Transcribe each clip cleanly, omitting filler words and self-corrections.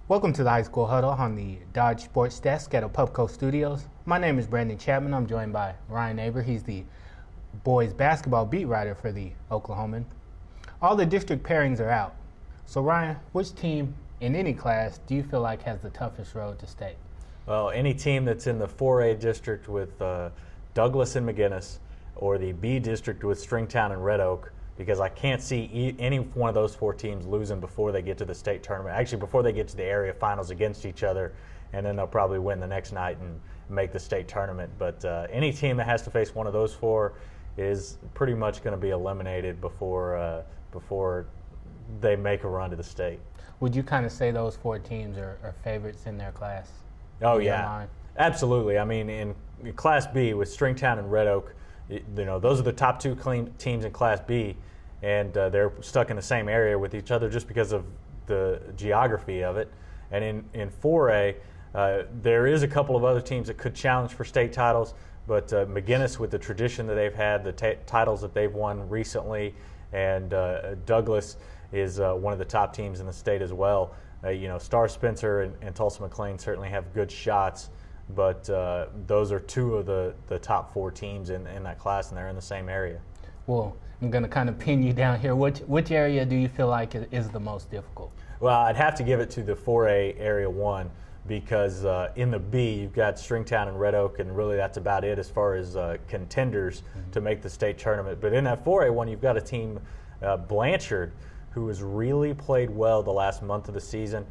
Welcome to the High School Huddle on the Dodge Sports Desk at Opupco Studios. My name is Brandon Chapman. I'm joined by Ryan Aber. He's the boys basketball beat writer for the Oklahoman. All the district pairings are out. So Ryan, which team in any class do you feel like has the toughest road to state? Well, any team that's in the 4A district with Douglas and McGinnis, or the B district with Stringtown and Red Oak, because I can't see any one of those four teams losing before they get to the state tournament. Actually, before they get to the area finals against each other, and then they'll probably win the next night and make the state tournament. But any team that has to face one of those four is pretty much going to be eliminated before they make a run to the state. Would you kind of say those four teams are favorites in their class? Oh, yeah. Absolutely. I mean, in Class B with Stringtown and Red Oak, those are the top two teams in Class B, and they're stuck in the same area with each other just because of the geography of it. And in 4A, there is a couple of other teams that could challenge for state titles, but McGinnis, with the tradition that they've had, the titles that they've won recently, and Douglas is one of the top teams in the state as well. Star Spencer and Tulsa McLean certainly have good shots, but those are two of the top four teams in that class, and they're in the same area. Well, I'm going to kind of pin you down here. Which area do you feel like is the most difficult? Well, I'd have to give it to the 4A Area 1 because in the B, you've got Stringtown and Red Oak, and really that's about it as far as contenders to make the state tournament. But in that 4A 1, you've got a team, Blanchard, who has really played well the last month of the season.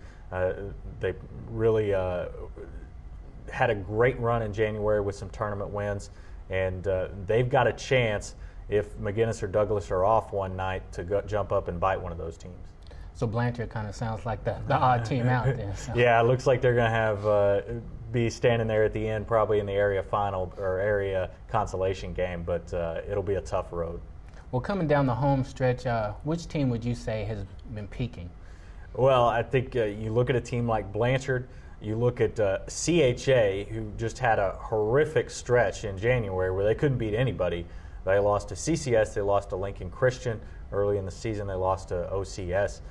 They really had a great run in January with some tournament wins, and they've got a chance if McGinnis or Douglas are off one night to jump up and bite one of those teams. So Blanchard kind of sounds like the odd team out there. So. Yeah, it looks like they're going to have be standing there at the end, probably in the area final or area consolation game, but it'll be a tough road. Well, coming down the home stretch, which team would you say has been peaking? Well, I think you look at a team like Blanchard. You look at CHA, who just had a horrific stretch in January where they couldn't beat anybody. They lost to CCS, they lost to Lincoln Christian. Early in the season, they lost to OCS.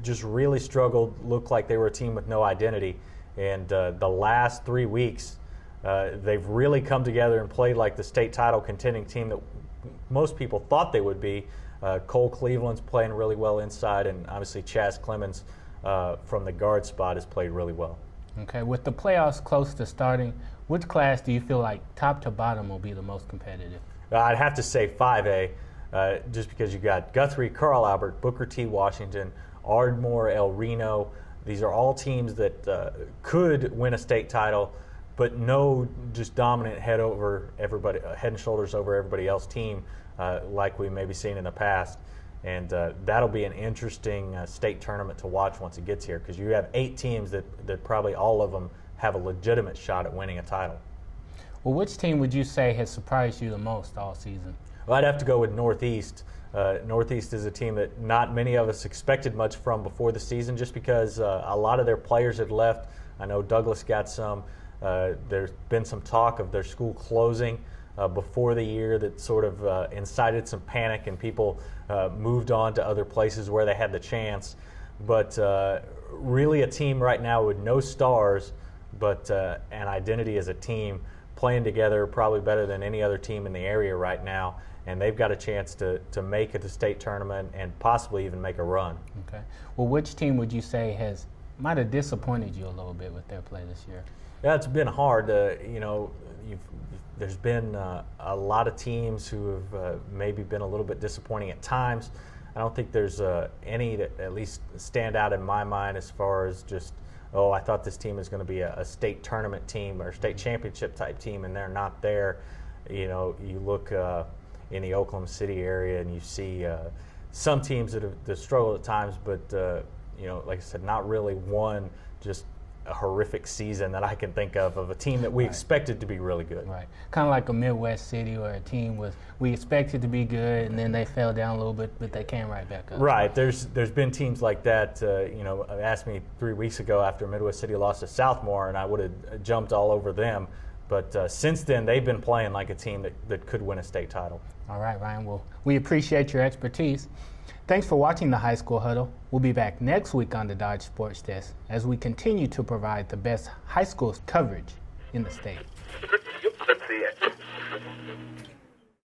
Just really struggled, looked like they were a team with no identity. And the last 3 weeks, they've really come together and played like the state title contending team that most people thought they would be. Cole Cleveland's playing really well inside, and obviously Chaz Clemens from the guard spot has played really well. Okay, with the playoffs close to starting, which class do you feel like top to bottom will be the most competitive? I'd have to say 5A, just because you got Guthrie, Carl Albert, Booker T. Washington, Ardmore, El Reno. These are all teams that could win a state title, but no just dominant head and shoulders over everybody else team like we maybe seen in the past. And that'll be an interesting state tournament to watch once it gets here, because you have 8 teams that probably all of them have a legitimate shot at winning a title. Well, which team would you say has surprised you the most all season? Well, I'd have to go with Northeast. Northeast is a team that not many of us expected much from before the season, just because a lot of their players had left. I know Douglas got some. There's been some talk of their school closing before the year that sort of incited some panic, and people moved on to other places where they had the chance. But really a team right now with no stars, but an identity as a team, playing together probably better than any other team in the area right now. And they've got a chance to make it to state tournament and possibly even make a run. Okay. Well, which team would you say might have disappointed you a little bit with their play this year? Yeah, it's been hard. There's been a lot of teams who have maybe been a little bit disappointing at times. I don't think there's any that at least stand out in my mind as far as just, I thought this team is going to be a state tournament team or state championship type team, and they're not there. You look in the Oklahoma City area and you see some teams that have struggled at times, but like I said, not really one just a horrific season that I can think of a team that we expected to be really good. Right. Kind of like a Midwest City or a team we expected to be good, and then they fell down a little bit, but they came right back up. Right. There's been teams like that. Asked me 3 weeks ago after Midwest City lost to Southmore, and I would have jumped all over them. But since then, they've been playing like a team that could win a state title. All right, Ryan. Well, we appreciate your expertise. Thanks for watching the High School Huddle. We'll be back next week on the Dodge Sports Desk as we continue to provide the best high school coverage in the state.